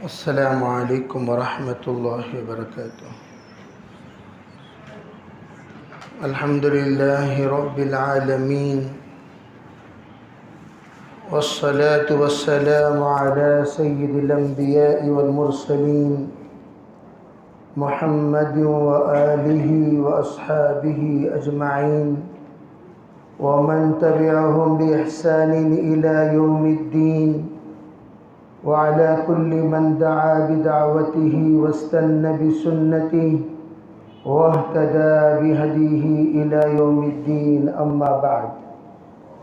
السلام علیکم ورحمۃ اللہ وبرکاتہ۔ الحمد للہ رب العالمین والصلاة والسلام علی سید الانبیاء والمرسلین محمد وآلہ واصحابہ اجمعین ومن تبعهم بإحسان إلى يوم الدين وعلى كل من دعا بدعوته واستنى بسنته واهتدى بهديه إلى يوم الدين، أما بعد،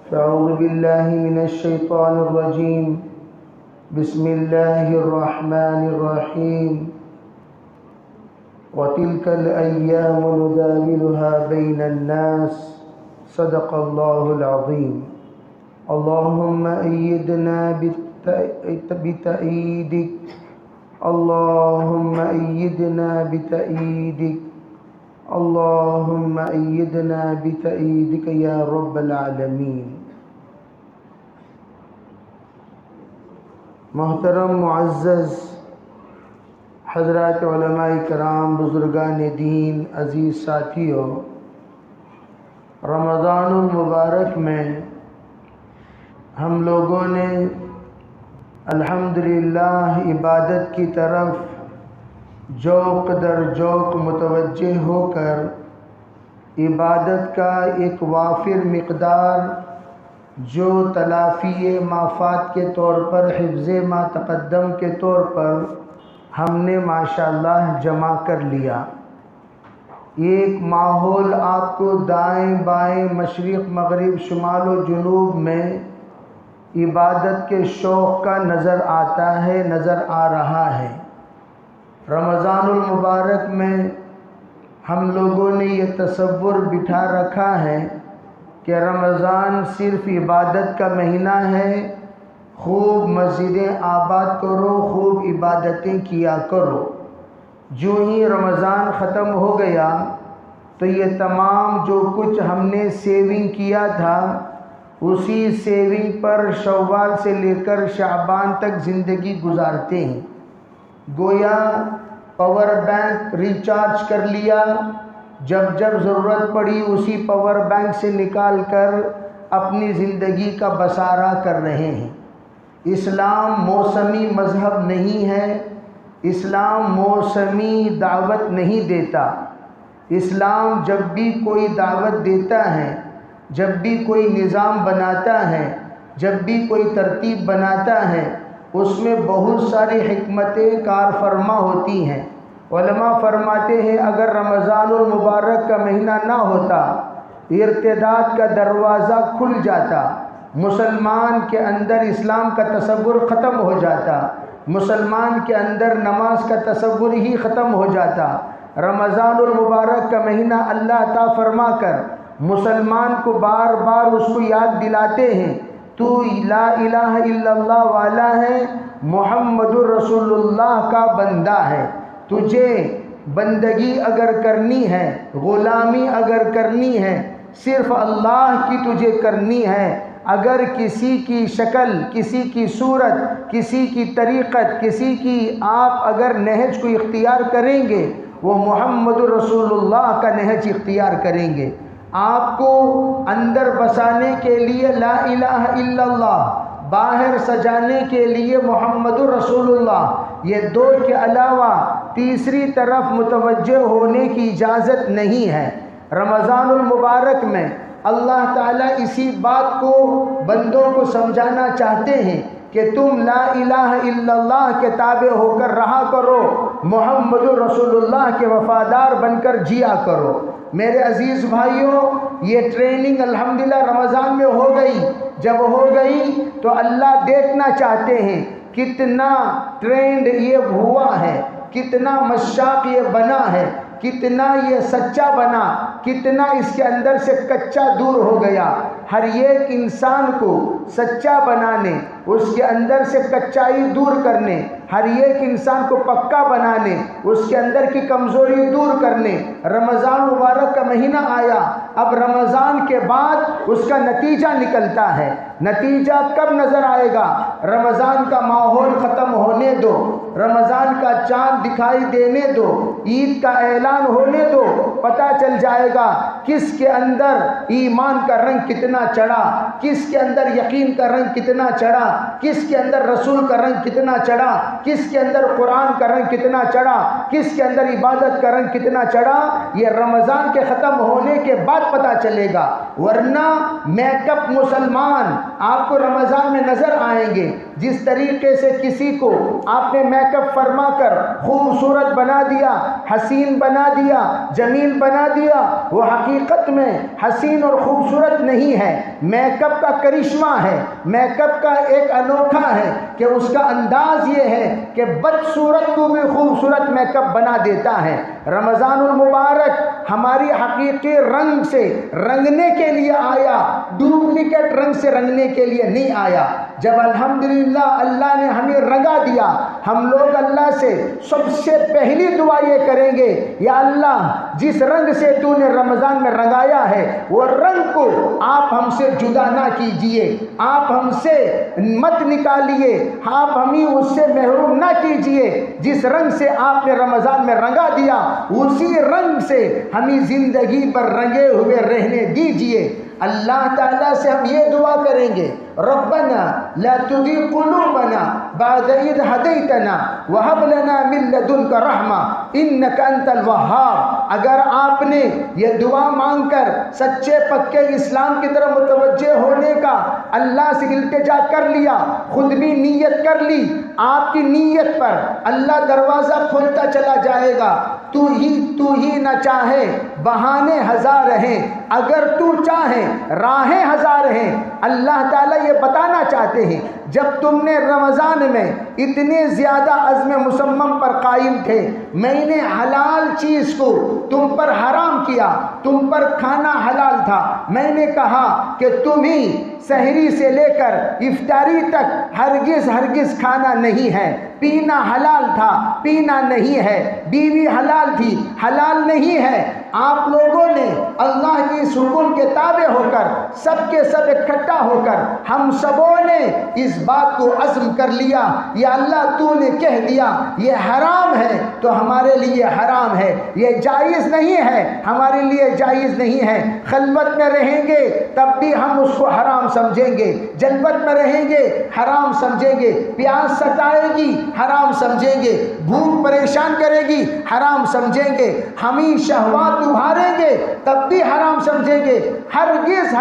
فأعوذ بالله من الشيطان الرجيم، بسم الله الرحمن الرحيم، وتلك الأيام نداولها بين الناس، صدق الله العظيم۔ اللهم أيدنا بتأييدك، اللهم أيدنا بتأييدك، اللهم أيدنا بتأييدك يا رب العالمين۔ محترم معزز حضرات علماء کرام، بزرگان دین، عزیز ساتھیوں، رمضان المبارک میں ہم لوگوں نے الحمدللہ عبادت کی طرف ذوق در ذوق متوجہ ہو کر عبادت کا ایک وافر مقدار جو تلافی مافات کے طور پر، حفظ ما تقدم کے طور پر ہم نے ماشاءاللہ جمع کر لیا۔ ایک ماحول آپ کو دائیں بائیں، مشرق مغرب، شمال و جنوب میں عبادت کے شوق کا نظر آتا ہے، نظر آ رہا ہے۔ رمضان المبارک میں ہم لوگوں نے یہ تصور بٹھا رکھا ہے کہ رمضان صرف عبادت کا مہینہ ہے، خوب مسجدیں آباد کرو، خوب عبادتیں کیا کرو۔ جو ہی رمضان ختم ہو گیا تو یہ تمام جو کچھ ہم نے سیونگ کیا تھا، اسی سیونگ پر شوال سے لے کر شعبان تک زندگی گزارتے ہیں۔ گویا پاور بینک ریچارج کر لیا، جب جب ضرورت پڑی اسی پاور بینک سے نکال کر اپنی زندگی کا بسارا کر رہے ہیں۔ اسلام موسمی مذہب نہیں ہے، اسلام موسمی دعوت نہیں دیتا۔ اسلام جب بھی کوئی دعوت دیتا ہے، جب بھی کوئی نظام بناتا ہے، جب بھی کوئی ترتیب بناتا ہے، اس میں بہت ساری حکمتیں کار فرما ہوتی ہیں۔ علماء فرماتے ہیں اگر رمضان المبارک کا مہینہ نہ ہوتا، ارتداد کا دروازہ کھل جاتا، مسلمان کے اندر اسلام کا تصور ختم ہو جاتا، مسلمان کے اندر نماز کا تصور ہی ختم ہو جاتا۔ رمضان المبارک کا مہینہ اللہ عطا فرما کر مسلمان کو بار بار اس کو یاد دلاتے ہیں، تو لا الہ الا اللہ والا ہے، محمد رسول اللہ کا بندہ ہے۔ تجھے بندگی اگر کرنی ہے، غلامی اگر کرنی ہے، صرف اللہ کی تجھے کرنی ہے۔ اگر کسی کی شکل، کسی کی صورت، کسی کی طریقت، کسی کی آپ اگر نہج کو اختیار کریں گے، وہ محمد رسول اللہ کا نہج اختیار کریں گے۔ آپ کو اندر بسانے کے لیے لا الہ الا اللہ، باہر سجانے کے لیے محمد رسول اللہ، یہ دو کے علاوہ تیسری طرف متوجہ ہونے کی اجازت نہیں ہے۔ رمضان المبارک میں اللہ تعالیٰ اسی بات کو بندوں کو سمجھانا چاہتے ہیں کہ تم لا الہ الا اللہ کے تابع ہو کر رہا کرو، محمد رسول اللہ کے وفادار بن کر جیا کرو۔ میرے عزیز بھائیوں، یہ ٹریننگ الحمدللہ رمضان میں ہو گئی۔ جب ہو گئی تو اللہ دیکھنا چاہتے ہیں کتنا ٹرینڈ یہ ہوا ہے، کتنا مشاق یہ بنا ہے، کتنا یہ سچا بنا، کتنا اس کے اندر سے کچا دور ہو گیا۔ ہر ایک انسان کو سچا بنانے، اس کے اندر سے کچائی دور کرنے، ہر ایک انسان کو پکا بنانے، اس کے اندر کی کمزوری دور کرنے رمضان مبارک کا مہینہ آیا۔ اب رمضان کے بعد اس کا نتیجہ نکلتا ہے۔ نتیجہ کب نظر آئے گا؟ رمضان کا ماحول ختم ہونے ہونے دو، رمضان کا چاند دکھائی دینے دو، عید کا اعلان ہونے دو، پتہ چل جائے گا کس کے اندر ایمان کا رنگ کتنا چڑھا، کس کے اندر یقین کا رنگ کتنا چڑھا، کس کے اندر رسول کا رنگ کتنا چڑھا، کس کے اندر قرآن کا رنگ کتنا چڑھا، کس کے اندر عبادت کا رنگ کتنا چڑھا۔ یہ رمضان کے ختم ہونے کے بعد پتہ چلے گا، ورنہ میک اپ مسلمان آپ کو رمضان میں نظر آئیں گے۔ جس طریقے سے کسی کو آپ نے میک اپ فرما کر خوبصورت بنا دیا، حسین بنا دیا، جمیل بنا دیا، وہ حقیقت میں حسین اور خوبصورت نہیں ہے، میک اپ کا کرشمہ ہے، میک اپ کا ایک انوکھا ہے کہ اس کا انداز یہ ہے کہ بدصورت کو بھی خوبصورت میک اپ بنا دیتا ہے۔ رمضان المبارک ہماری حقیقی رنگ سے رنگنے کے لیے آیا، ڈپلیکیٹ رنگ سے رنگنے کے لیے نہیں آیا۔ جب الحمدللہ اللہ نے ہمیں رنگا دیا، ہم لوگ اللہ سے سب سے پہلی دعا یہ کریں گے، یا اللہ جس رنگ سے تو نے رمضان میں رنگایا ہے وہ رنگ کو آپ ہم سے جدا نہ کیجئے، آپ ہم سے مت نکالیے، آپ ہمیں اس سے محروم نہ کیجئے۔ جس رنگ سے آپ نے رمضان میں رنگا دیا اسی رنگ سے ہمیں زندگی پر رنگے ہوئے رہنے دیجئے۔ اللہ تعالیٰ سے ہم یہ دعا کریں گے، ربنا لا تزغ قلوبنا بعد إذ هديتنا وهب لنا من لدنك رحمة إنك أنت الوهاب۔ اگر آپ نے یہ دعا مانگ کر سچے پکے اسلام کی طرف متوجہ ہونے کا اللہ سے التجا کر لیا، خود بھی نیت کر لی، آپ کی نیت پر اللہ دروازہ کھولتا چلا جائے گا۔ تو ہی نہ چاہے بہانے ہزار ہیں، اگر تو چاہے راہیں ہزار ہیں۔ اللہ تعالیٰ یہ بتانا چاہتے ہیں جب تم نے رمضان میں اتنے زیادہ عزم مصمم پر قائم تھے، میں نے حلال چیز کو تم پر حرام کیا، تم پر کھانا حلال تھا، میں نے کہا کہ تمہیں سحری سے لے کر افطاری تک ہرگز کھانا نہیں ہے، پینا حلال تھا، پینا نہیں ہے، بیوی حلال تھی، حلال نہیں ہے۔ آپ لوگوں نے اللہ کی اس حکم کے تابع ہو کر سب کے سب اکٹھا ہو کر ہم سبوں نے اس بات کو عزم کر لیا، یا اللہ تو نے کہہ دیا یہ حرام ہے تو ہمارے لیے حرام ہے، یہ جائز نہیں ہے ہمارے لیے جائز نہیں ہے۔ خلوت میں رہیں گے تب بھی ہم اس کو حرام سمجھیں گے، جلوت میں رہیں گے حرام سمجھیں گے، پیاس ستائے گی حرام سمجھیں گے، بھوک پریشان کرے گی حرام سمجھیں گے، ہمیں شہوات ابھاریں گے تب بھی حرام سمجھیں گے۔ ہرگز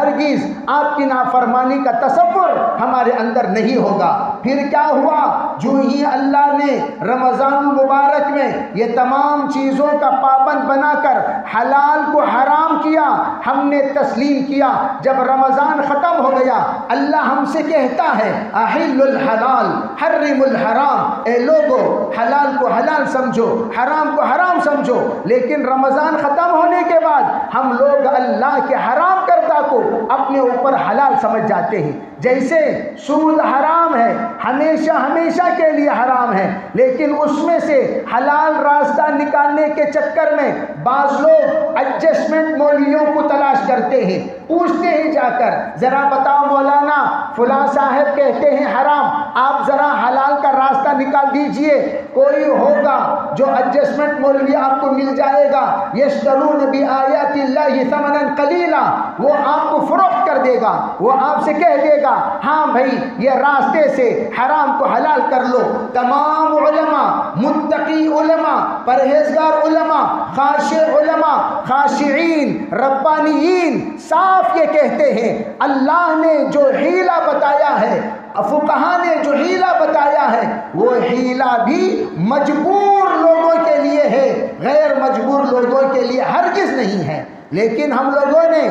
آپ کی نافرمانی کا تصور ہمارے اندر نہیں ہوگا۔ پھر کیا ہوا؟ جو ہی اللہ نے رمضان المبارک میں یہ تمام چیزوں کا پابند بنا کر حلال کو حرام کیا، ہم نے تسلیم کیا۔ جب رمضان ختم ہو گیا اللہ ہم سے کہتا ہے احل الحلال حرم الحرام، اے لوگو حلال کو حلال سمجھو، حرام کو حرام سمجھو۔ لیکن رمضان ختم ہونے کے بعد ہم لوگ اللہ کے حرام کردہ کو اپنے اوپر حلال سمجھ جاتے ہیں۔ جیسے سود حرام ہے، ہمیشہ کے لیے حرام ہے، لیکن اس میں سے حلال راستہ نکالنے کے چکر میں بعض لوگ ایڈجسٹمنٹ مولویوں کو تلاش کرتے ہیں، پوچھتے ہیں جا کر ذرا بتاؤ مولانا فلاں صاحب کہتے ہیں حرام، آپ ذرا حلال کا راستہ نکال دیجئے۔ کوئی ہوگا جو ایڈجسٹمنٹ مولوی آپ کو مل جائے گا، یشترون بآیات اللہ ثمنا قلیلا، وہ آپ کو فروخت کر دے گا، وہ آپ سے کہہ دے گا ہاں بھائی یہ راستے سے حرام کو حلال کر لو۔ تمام علماء، متقی علماء، پرہیزگار علماء، خاشع علماء، خاشعین، ربانیین صاف یہ کہتے ہیں اللہ نے جو حیلہ بتایا ہے، فقہا نے جو حیلہ بتایا ہے وہ حیلہ بھی مجبور لوگوں کے لیے ہے، غیر مجبور لوگوں کے لیے ہرگز نہیں ہے۔ لیکن ہم لوگوں نے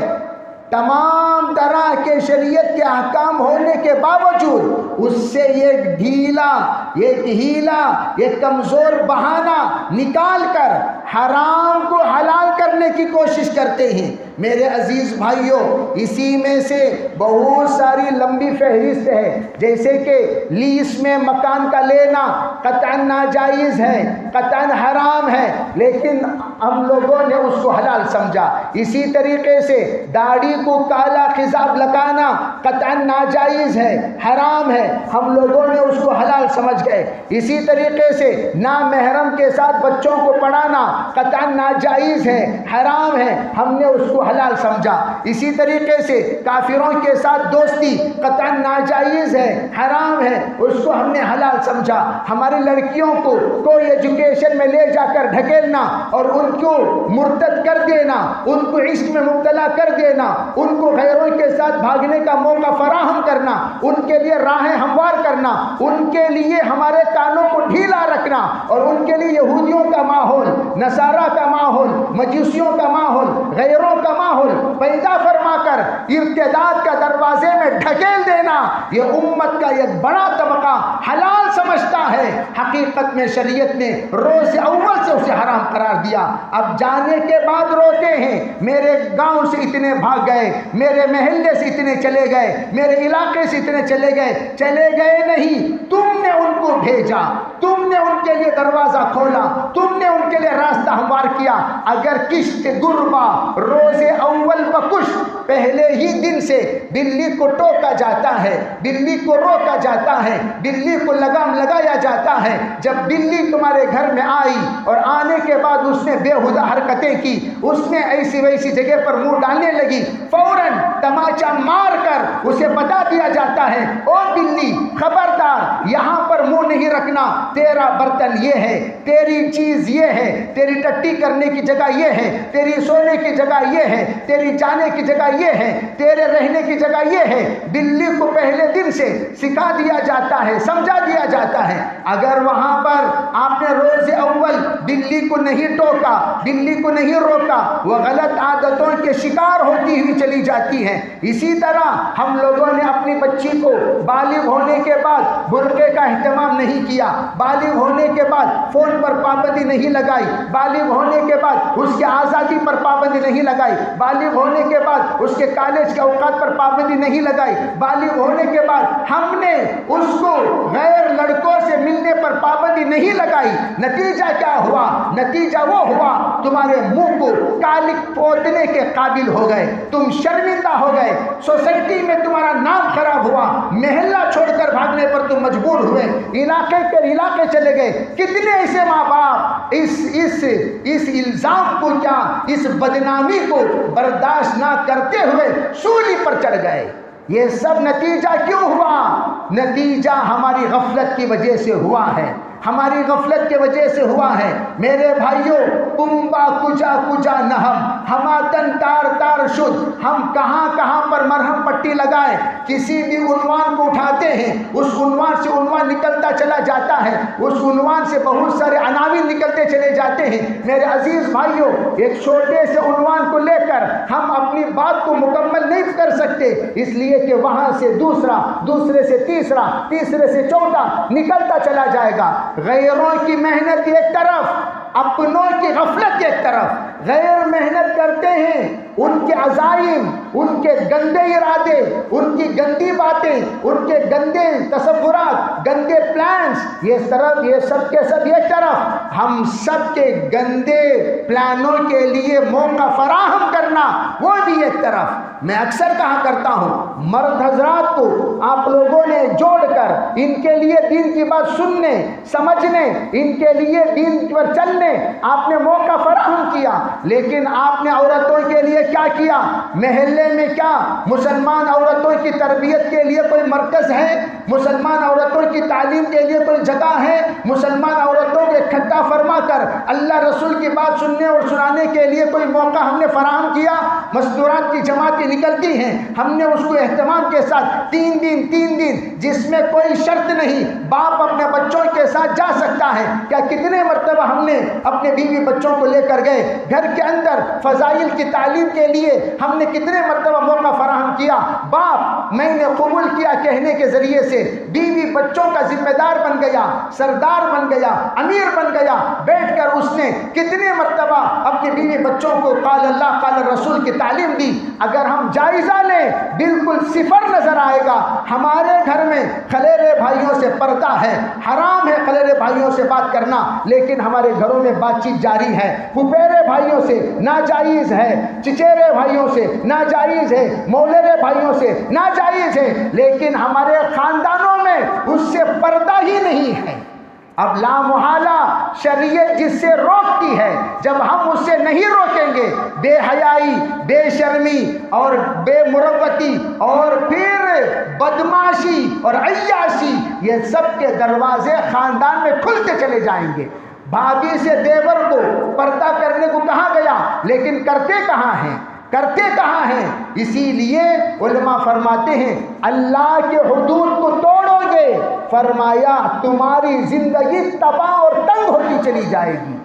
تمام طرح کے شریعت کے احکام ہونے کے باوجود اس سے ایک ڈھیلا، ایک ہیلا، ایک کمزور بہانہ نکال کر حرام کو حلال کرنے کی کوشش کرتے ہیں۔ میرے عزیز بھائیوں، اسی میں سے بہت ساری لمبی فہرست ہے، جیسے کہ لیس میں مکان کا لینا قطعاً ناجائز ہے، قطعاً حرام ہے، لیکن ہم لوگوں نے اس کو حلال سمجھا۔ اسی طریقے سے داڑھی کو کالا خضاب لگانا قطعاً ناجائز ہے، حرام ہے، ہم لوگوں نے اس کو حلال سمجھ گئے۔ اسی طریقے سے نامحرم کے ساتھ بچوں کو پڑھانا قطعاً ناجائز ہے، حرام ہے، ہم نے اس کو حلال سمجھا۔ اسی طریقے سے کافروں کے ساتھ دوستی قطعاً ناجائز ہے، حرام ہے، اس کو ہم نے حلال سمجھا۔ ہماری لڑکیوں کو کوئی ایجوکیشن میں لے جا کر ڈھکیلنا اور ان کو مرتد کر دینا، ان کو عشق میں مبتلا کر دینا، ان کو غیروں کے ساتھ بھاگنے کا موقع فراہم کرنا، ان کے لیے راہیں ہموار کرنا، ان کے لیے ہمارے کانوں کو ڈھیلا رکھنا اور ان کے لیے یہودیوں کا ماحول، نصارہ کا ماحول، مجوسیوں کا ماحول، غیروں کا ماحول پیدا فرما کر ارتداد کا دروازے میں ڈھکیل دینا، یہ امت کا ایک بڑا طبقہ حلال سمجھتا ہے۔ حقیقت میں شریعت نے روز اول سے اسے حرام قرار دیا۔ اب جانے کے بعد روتے ہیں، میرے گاؤں سے اتنے بھاگ گئے، میرے محلے سے اتنے چلے گئے، میرے علاقے سے اتنے چلے گئے نہیں، تم نے ان کو بھیجا، تم نے ان کے لیے دروازہ کھولا، تم نے ان کے لیے راستہ ہموار کیا۔ اگر کشت گربا روز اول بکش، پہلے ہی دن سے بلی کو ٹوکا جاتا ہے، بلی کو روکا جاتا ہے، بلی کو لگام لگایا جاتا ہے۔ جب بلی تمہارے گھر میں آئی اور آنے کے بعد اس نے بےہودہ حرکتیں کی، اس نے ایسی ویسی جگہ پر منہ ڈالنے لگی، فوراً تماچا مار کر اسے بتا دیا جاتا ہے، او بلی خبردار، یہاں پر منہ نہیں رکھنا، تیرا برتن یہ ہے، تیری چیز یہ ہے، تیری ٹٹی کرنے کی جگہ یہ ہے، تیری سونے کی جگہ یہ ہے، تیری جانے کی جگہ یہ ہے، تیرے رہنے کی جگہ یہ ہے۔ بلی کو پہلے دن سے سکھا دیا جاتا ہے، سمجھا دیا جاتا ہے۔ اگر وہاں پر آپ نے روز اول بلی کو نہیں ٹوکا، بلی کو نہیں روکا، وہ غلط عادتوں کے شکار ہوتی ہوئی چلی جاتی ہے۔ اسی طرح ہم لوگوں نے اپنی بچی کو بالغ ہونے کے بعد برقعے کا اہتمام نہیں کیا، بالغ ہونے کے بعد فون پر پابندی نہیں لگائی، بالغ ہونے کے بعد اس کے آزادی پر پابندی نہیں لگائی، بالغ ہونے کے بعد اس کے کالج کے اوقات پر پابندی نہیں لگائی، بالغ ہونے کے بعد ہم نے اس کو غیر لڑکوں سے ملنے پر پابندی نہیں لگائی۔ نتیجہ کیا ہوا؟ نتیجہ وہ ہوا تمہارے منہ کو کالک پوتنے کے قابل ہو گئے، تم شرمندہ ہو گئے، سوسائٹی میں تمہارا نام خراب ہوا، محلہ چھوڑ کر بھاگنے پر تم مجبور ہوئے، علاقے کے علاقے چلے گئے۔ کتنے ایسے ماں باپ اس الزام کو، کیا اس بدنامی کو برداشت نہ کرتے ہوئے سولی پر چڑھ گئے۔ یہ سب نتیجہ کیوں ہوا؟ نتیجہ ہماری غفلت کی وجہ سے ہوا ہے، ہماری غفلت کی وجہ سے ہوا ہے۔ میرے بھائیوں، کنبا کجا کجا نہم ہماتن تار تار شد، ہم کہاں کہاں پر مرہم پٹی لگائیں، کسی بھی عنوان کو اٹھاتے ہیں، اس عنوان سے عنوان نکلتا چلا جاتا ہے، اس عنوان سے بہت سارے عناوین نکلتے چلے جاتے ہیں۔ میرے عزیز بھائیوں، ایک چھوٹے سے عنوان کو لے کر ہم اپنی بات کو مکمل نہیں کر سکتے، اس لیے کہ وہاں سے دوسرا، دوسرے سے تیسرا، تیسرے سے چوتھا نکلتا چلا جائے گا۔ غیروں کی محنت ایک طرف، اپنوں کی غفلت ایک طرف۔ غیر محنت کرتے ہیں، ان کے عزائم، ان کے گندے ارادے، ان کی گندی باتیں، ان کے گندے تصورات، گندے پلانس، یہ سب کے سب ایک طرف، ہم سب کے گندے پلانوں کے لیے موقع فراہم کرنا وہ بھی ایک طرف۔ میں اکثر کہا کرتا ہوں، مرد حضرات کو آپ لوگوں نے جوڑ کر ان کے لیے دین کی بات سننے، سمجھنے، ان کے لیے دین پر چلنے آپ نے موقع فراہم کیا، لیکن آپ نے عورتوں کے لیے کیا کیا؟ محلے میں کیا مسلمان عورتوں کی تربیت کے لیے کوئی مرکز ہے؟ مسلمان عورتوں کی تعلیم کے لیے کوئی جگہ ہے؟ مسلمان عورتوں کو اکٹھا فرما کر اللہ رسول کی بات سننے اور سنانے کے لیے کوئی موقع ہم نے فراہم کیا؟ مستورات کی جماعتیں نکلتی ہیں، ہم نے اس کو اہتمام کے ساتھ 3 دن جس میں کوئی شرط نہیں، باپ اپنے بچوں کے ساتھ جا سکتا ہے؟ کیا کتنے مرتبہ ہم نے اپنے بیوی بچوں کو لے کر گئے گھر کے اندر فضائل کی تعلیم کے لیے؟ ہم نے کتنے مرتبہ موقع فراہم کیا؟ باپ میں نے قبول کیا کہنے کے ذریعے سے بیوی بچوں کا ذمہ دار بن گیا، سردار بن گیا، امیر بن گیا۔ بیٹھ کر اس نے کتنے مرتبہ اپنے بیوی بچوں کو قال اللہ قال رسول کی تعلیم دی۔ اگر ہم جائزہ لیں بالکل صفر نظر آئے گا۔ ہمارے گھر میں خلیرے بھائیوں سے پردہ ہے، حرام ہے خلیرے بھائیوں سے بات کرنا، لیکن ہمارے گھروں میں بات چیت جاری ہے۔ پھپھیرے بھائیوں سے ناجائز ہے، چچیرے بھائیوں سے ناجائز ہے، مولرے بھائیوں سے ناجائز ہے، لیکن ہمارے خاندانوں میں اس سے پردہ ہی نہیں ہے۔ اب لا محالہ شریعت جس سے روکتی ہے، جب ہم اس سے نہیں روکیں گے، بے حیائی، بے شرمی اور بے مروتی اور پھر بدماشی اور عیاشی، یہ سب کے دروازے خاندان میں کھلتے چلے جائیں گے۔ بھابھی سے دیور کو پردہ کرنے کو کہا گیا، لیکن کرتے کہاں ہیں؟ کرتے کہاں ہیں؟ اسی لیے علماء فرماتے ہیں اللہ کے حدود کو توڑو گے، فرمایا تمہاری زندگی تباہ اور تنگ ہوتی چلی جائے گی۔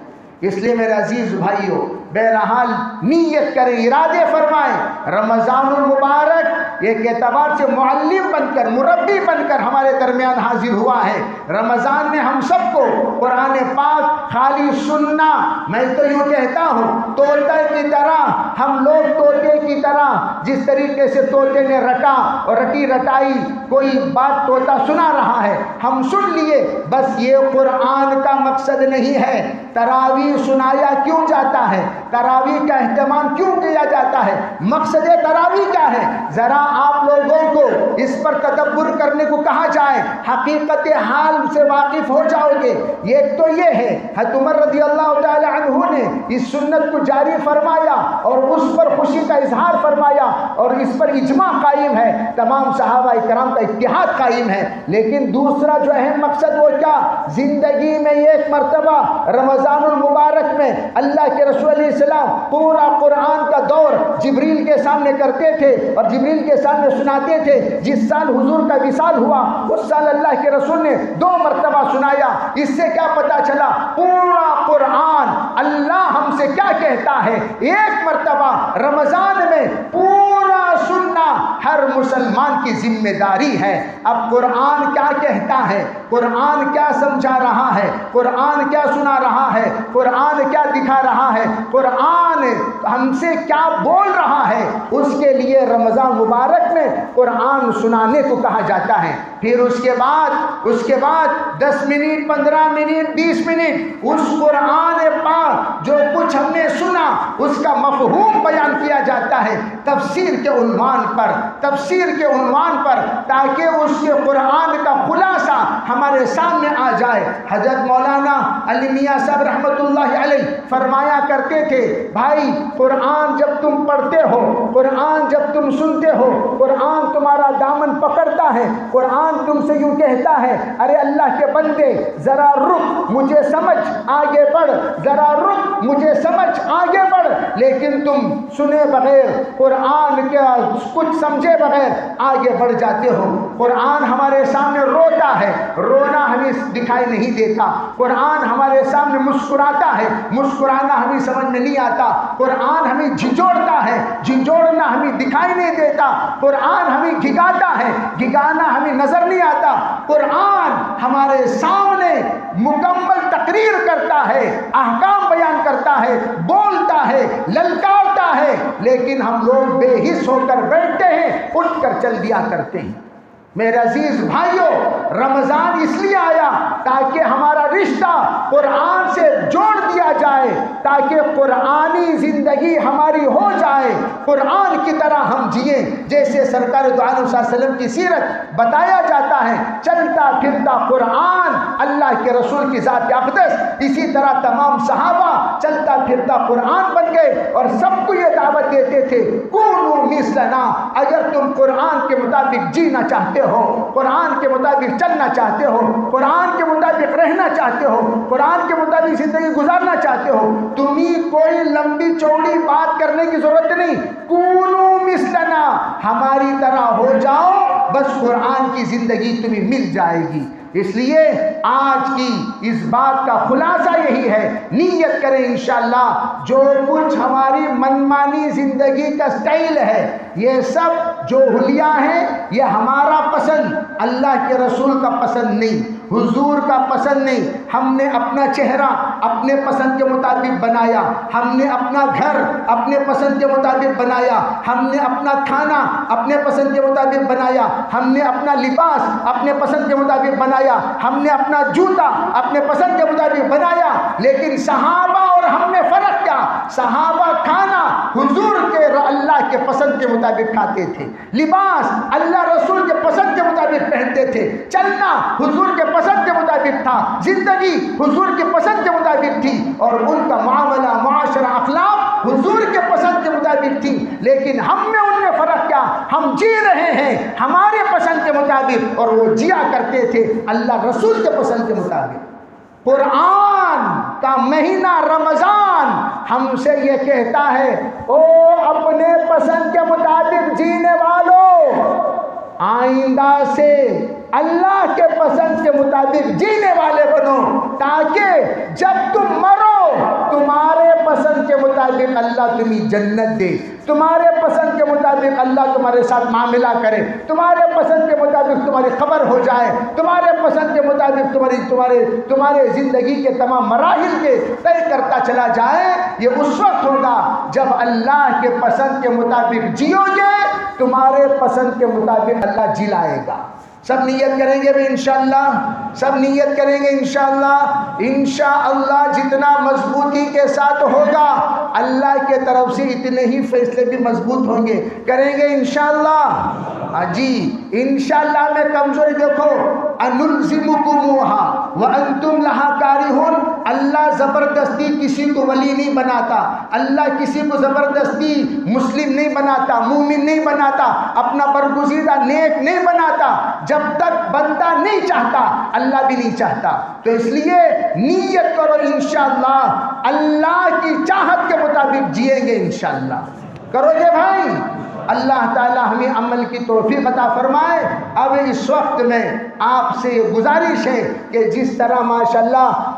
اس لیے میرے عزیز بھائیوں، بہرحال نیت کریں، ارادے فرمائیں۔ رمضان المبارک ایک اعتبار سے معلم بن کر، مربی بن کر ہمارے درمیان حاضر ہوا ہے۔ رمضان نے ہم سب کو قرآن پاک خالی سننا، میں تو یوں کہتا ہوں طوطے کی طرح، ہم لوگ طوطے کی طرح جس طریقے سے طوطے نے رٹا اور رٹی رٹائی کوئی بات طوطا سنا رہا ہے، ہم سن لیے، بس یہ قرآن کا مقصد نہیں ہے۔ تراویح سنایا کیوں جاتا ہے؟ تراویح کا اہتمام کیوں کیا جاتا ہے؟ مقصد تراویح کیا ہے؟ ذرا آپ لوگوں کو اس پر تدبر کرنے کو کہا جائے، حقیقت حال سے واقف ہو جاؤ گے۔ ایک تو یہ ہے حضرت عمر رضی اللہ تعالی عنہ نے اس سنت کو جاری فرمایا اور اس پر خوشی کا اظہار فرمایا اور اس پر اجماع قائم ہے، تمام صحابہ کرام کا اتحاد قائم ہے۔ لیکن دوسرا جو اہم مقصد وہ کیا؟ زندگی میں ایک مرتبہ رمضان المبارک میں اللہ کے رسول علیہ السلام پورا قرآن کا دور جبریل کے سامنے کرتے تھے اور جبریل کے سامنے سناتے تھے۔ جس سال حضور کا وصال ہوا اس سال اللہ کے رسول نے 2 مرتبہ سنایا۔ اس سے کیا پتا چلا؟ پورا قرآن اللہ ہم سے کیا کہتا ہے، ایک مرتبہ رمضان میں پورا سننا ہر مسلمان کی ذمہ داری ہے۔ اب قرآن کیا کہتا ہے، قرآن کیا سمجھا رہا ہے، قرآن کیا سنا رہا ہے، قرآن کیا دکھا رہا ہے، قرآن ہم سے کیا بول رہا ہے، اس کے لیے رمضان مبارک میں قرآن سنانے کو کہا جاتا ہے۔ پھر اس کے بعد 10 منٹ 15 منٹ 20 منٹ اس قرآن پاک جو کچھ ہم نے سنا اس کا مفہوم بیان کیا جاتا ہے تفسیر کے عنوان پر، تاکہ اس کے قرآن کا خلاصہ ہمارے سامنے آ جائے۔ حضرت مولانا علی میاں صاحب رحمۃ اللہ علیہ فرمایا کرتے تھے، بھائی قرآن جب تم پڑھتے ہو، قرآن جب تم سنتے ہو، قرآن تمہارا دامن پکڑتا ہے، قرآن تم سے یوں کہتا ہے ارے اللہ کے بندے ذرا رک، مجھے سمجھ آگے بڑھ، ذرا رک مجھے سمجھ آگے بڑھ، لیکن تم سنے بغیر قرآن کا کچھ سمجھے بغیر آگے بڑھ جاتے ہو۔ قرآن ہمارے سامنے روتا ہے، رونا ہمیں دکھائی نہیں دیتا۔ قرآن ہمارے سامنے مسکراتا ہے، مسکرانا ہمیں سمجھ میں نہیں آتا۔ قرآن ہمیں جھنجھوڑتا ہے، جھنجھوڑنا ہمیں دکھائی نہیں دیتا۔ قرآن ہمیں گھگاتا ہے، گھگانا ہمیں نظر نہیں آتا۔ قرآن ہمارے سامنے مکمل تقریر کرتا ہے، احکام بیان کرتا ہے، بولتا ہے، للکارتا ہے، لیکن ہم لوگ بے حس ہو کر بیٹھتے ہیں، اٹھ کر چل دیا کرتے ہیں۔ میرے عزیز بھائیوں، رمضان اس لیے آیا تاکہ ہمارا رشتہ قرآن سے جوڑ دیا جائے، تاکہ قرآنی زندگی ہماری ہو جائے، قرآن کی طرح ہم جئیں۔ جیسے سرکار دو عالم صلی اللہ علیہ وسلم کی سیرت بتایا جاتا ہے، چلتا پھرتا قرآن اللہ کے رسول کی ذات اقدس، اسی طرح تمام صحابہ چلتا پھرتا قرآن بن گئے اور سب کو یہ دعوت دیتے تھے، کونوا مثلنا، اگر تم قرآن کے مطابق جینا چاہتے ہو، قرآن کے مطابق چلنا چاہتے ہو، قرآن کے مطابق رہنا چاہتے ہو، قرآن کے مطابق زندگی گزارنا چاہتے ہو، تمہیں کوئی لمبی چوڑی بات کرنے کی ضرورت نہیں، کونوا مثلنا، ہماری طرح ہو جاؤ، بس قرآن کی زندگی تمہیں مل جائے گی۔ اس لیے آج کی اس بات کا خلاصہ یہی ہے، نیت کریں انشاءاللہ جو کچھ ہماری منمانی زندگی کا سٹائل ہے، یہ سب جو حلیہ ہیں یہ ہمارا پسند، اللہ کے رسول کا پسند نہیں، حضور کا پسند نہیں۔ ہم نے اپنا چہرہ اپنے پسند کے مطابق بنایا، ہم نے اپنا گھر اپنے پسند کے مطابق بنایا، ہم نے اپنا کھانا اپنے پسند کے مطابق بنایا، ہم نے اپنا لباس اپنے پسند کے مطابق بنایا، ہم نے اپنا جوتا اپنے پسند کے مطابق بنایا۔ لیکن صحابہ اور ہم میں فرق کیا؟ صحابہ کھانا حضور کے اللہ کے پسند کے مطابق کھاتے تھے، لباس اللہ رسول کے پسند کے مطابق پہنتے تھے، چلنا حضور کے پسند کے مطابق تھا، زندگی حضور کے پسند کے مطابق تھی، اور ان کا معاملہ معاشرہ اخلاق حضور کے پسند کے مطابق تھی۔ لیکن ہم میں ان میں فرق کیا؟ ہم جی رہے ہیں ہمارے پسند کے مطابق، اور وہ جیا کرتے تھے اللہ رسول کے پسند کے مطابق۔ قرآن کا مہینہ رمضان ہم سے یہ کہتا ہے، او اپنے پسند کے مطابق جینے والوں، آئندہ سے اللہ کے پسند کے مطابق جینے والے بنو، تاکہ جب تم مرو تمہارے پسند کے مطابق اللہ تمہیں جنت دے، تمہارے پسند کے مطابق اللہ تمہارے ساتھ معاملہ کرے، تمہارے پسند کے مطابق تمہاری خبر ہو جائے، تمہارے پسند کے مطابق تمہارے زندگی کے تمام مراحل کے طے کرتا چلا جائے۔ یہ اس وقت ہوگا جب اللہ کے پسند کے مطابق جیو گے، تمہارے پسند کے مطابق اللہ جلائے گا۔ سب نیت کریں گے بھی انشاءاللہ، سب نیت کریں گے انشاءاللہ۔ انشاءاللہ جتنا مضبوطی کے ساتھ ہوگا اللہ کے طرف سے اتنے ہی فیصلے بھی مضبوط ہوں گے، کریں گے انشاءاللہ۔ جی انشاءاللہ میں کمزوری دیکھو، انلزمکموہا وانتم لہا کارہون، اللہ زبردستی کسی کو ولی نہیں بناتا، اللہ کسی کو زبردستی مسلم نہیں بناتا، مومن نہیں بناتا، اپنا برگزیدہ نیک نہیں بناتا، جب تک بندہ نہیں چاہتا اللہ بھی نہیں چاہتا۔ تو اس لیے نیت کرو انشاءاللہ اللہ کی چاہت کے مطابق جئیں گے انشاءاللہ، کرو گے بھائی؟ اللہ تعالی ہمیں عمل کی توفیق عطا فرمائے۔ اب اس وقت میں آپ سے گزارش ہے کہ جس طرح ماشاءاللہ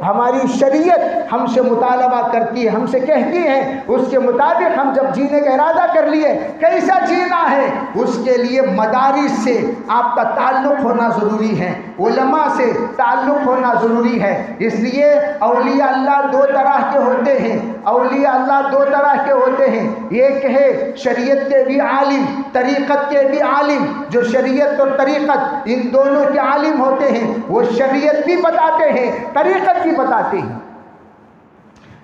ہماری شریعت ہم سے مطالبہ کرتی ہے، ہم سے کہتی ہے، اس کے مطابق ہم جب جینے کا ارادہ کر لیے کیسا جینا ہے، اس کے لیے مدارس سے آپ کا تعلق ہونا ضروری ہے، علماء سے تعلق ہونا ضروری ہے۔ اس لیے اولیاء اللہ دو طرح کے ہوتے ہیں، اولیاء اللہ دو طرح کے ہوتے ہیں، ایک ہے شریعت کے بھی عالم، طریقت کے بھی عالم۔ جو شریعت اور طریقت ان دونوں کے عالم ہوتے ہیں، وہ شریعت بھی بتاتے ہیں، طریقت بھی بتاتے ہیں۔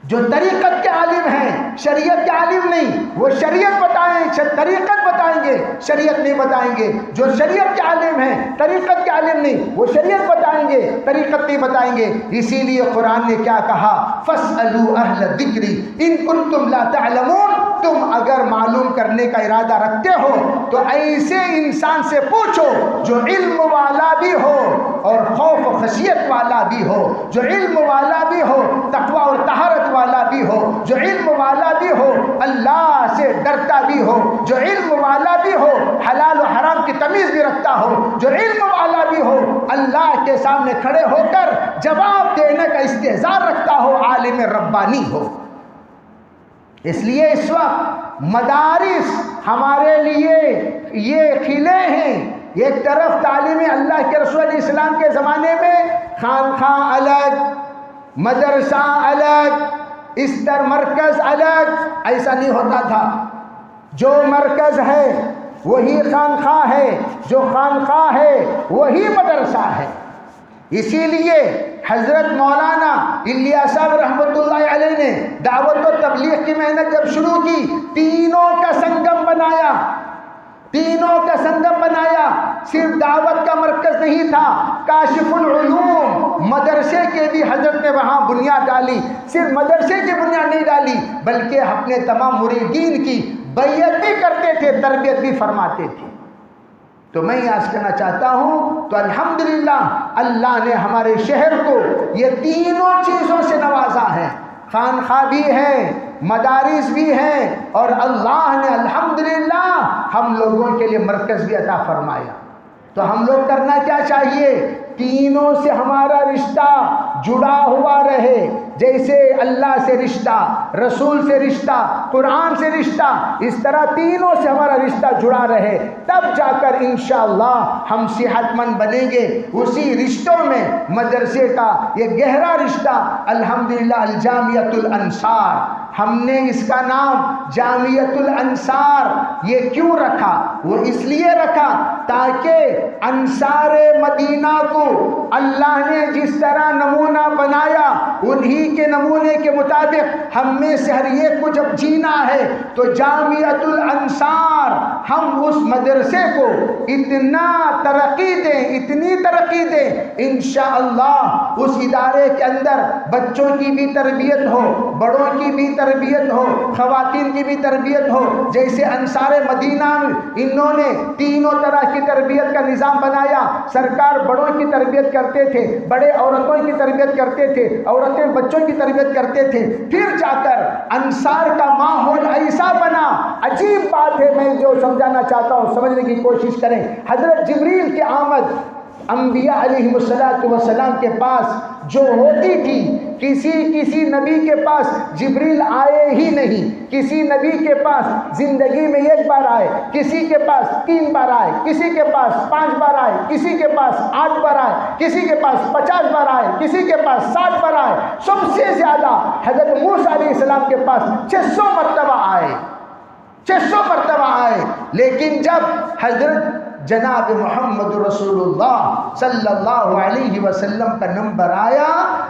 جو طریقت کے عالم ہیں شریعت کے عالم نہیں، وہ شریعت بتائیں، طریقت بتائیں گے، شریعت نہیں بتائیں گے۔ جو شریعت کے عالم ہیں طریقت کے عالم نہیں، وہ شریعت بتائیں گے، طریقت نہیں بتائیں گے۔ اسی لیے قرآن نے کیا کہا؟ فَاسْأَلُوا أَهْلَ الذِّكْرِ إِن كُنتُمْ لَا تَعْلَمُونَ۔ تم اگر معلوم کرنے کا ارادہ رکھتے ہو تو ایسے انسان سے پوچھو جو علم والا بھی ہو اور خوف و خشیت والا بھی ہو، جو علم والا بھی ہو، تقوی اور طہارت والا بھی ہو، جو علم والا بھی ہو، اللہ سے ڈرتا بھی ہو، جو علم والا بھی ہو، حلال و حرام کی تمیز بھی رکھتا ہو، جو علم والا بھی ہو، اللہ کے سامنے کھڑے ہو کر جواب دینے کا استحضار رکھتا ہو، عالم ربانی ہو۔ اس لیے اس وقت مدارس ہمارے لیے یہ کھلے ہیں، ایک طرف تعلیم اللہ کے رسول علیہ السلام کے زمانے میں خانقاہ الگ، مدرسہ الگ، استر مرکز الگ، ایسا نہیں ہوتا تھا۔ جو مرکز ہے وہی خانقاہ ہے، جو خانقاہ ہے وہی مدرسہ ہے۔ اسی لیے حضرت مولانا الیاس صاحب رحمۃ اللہ علیہ نے دعوت و تبلیغ کی محنت جب شروع کی، تینوں کا سنگم بنایا، تینوں کا سنگم بنایا۔ صرف دعوت کا مرکز نہیں تھا، کاشف العلوم مدرسے کے بھی حضرت نے وہاں بنیاد ڈالی۔ صرف مدرسے کی بنیاد نہیں ڈالی بلکہ اپنے تمام مریدین کی بیعت بھی کرتے تھے، تربیت بھی فرماتے تھے۔ تو میں آج کہنا چاہتا ہوں تو الحمدللہ اللہ نے ہمارے شہر کو یہ تینوں چیزوں سے نوازا ہے، خانقاہ بھی ہے، مدارس بھی ہیں، اور اللہ نے الحمدللہ ہم لوگوں کے لیے مرکز بھی عطا فرمایا۔ تو ہم لوگ کرنا کیا چاہیے؟ تینوں سے ہمارا رشتہ جڑا ہوا رہے، جیسے اللہ سے رشتہ، رسول سے رشتہ، قرآن سے رشتہ، اس طرح تینوں سے ہمارا رشتہ جڑا رہے، تب جا کر انشاءاللہ ہم صحت مند بنیں گے۔ اسی رشتوں میں مدرسے کا یہ گہرا رشتہ الحمدللہ الجامعۃ الانصار، ہم نے اس کا نام جامعۃ الانصار یہ کیوں رکھا؟ وہ اس لیے رکھا تاکہ انصار مدینہ کو اللہ نے جس طرح نمونہ بنایا، انہی کے نمونے کے مطابق ہم میں سے ہر ایک کو جب جینا ہے تو جامعۃ الانصار ہم اس مدرسے کو اتنا ترقی دیں، اتنی ترقی دیں، انشاءاللہ اس ادارے کے اندر بچوں کی بھی تربیت ہو، بڑوں کی بھی تربیت ہو، خواتین کی بھی تربیت ہو۔ جیسے انصار مدینہ انہوں نے تینوں طرح کی تربیت کا نظام بنایا، سرکار بڑوں کی تربیت کرتے تھے، بڑے عورتوں کی تربیت کرتے تھے، عورتیں بچوں کی تربیت کرتے تھے، پھر جا کر انصار کا ماحول ایسا بنا۔ عجیب بات ہے، میں جو سمجھانا چاہتا ہوں سمجھنے کی کوشش کریں۔ حضرت جبریل کی آمد انبیاء علیہ السلام کے پاس جو ہوتی تھی، کسی نبی کے پاس جبریل آئے ہی نہیں، کسی نبی کے پاس زندگی میں ایک بار آئے، کسی کے پاس 3 بار آئے، کسی کے پاس 5 بار آئے، کسی کے پاس 8 بار آئے، کسی کے پاس 50 بار آئے، کسی کے پاس 60 بار آئے، سب سے زیادہ حضرت موسیٰ علیہ السلام کے پاس 600 مرتبہ آئے، 600 مرتبہ آئے۔ لیکن جب حضرت جناب محمد رسول اللہ صلی اللہ علیہ وسلم کا نمبر آیا،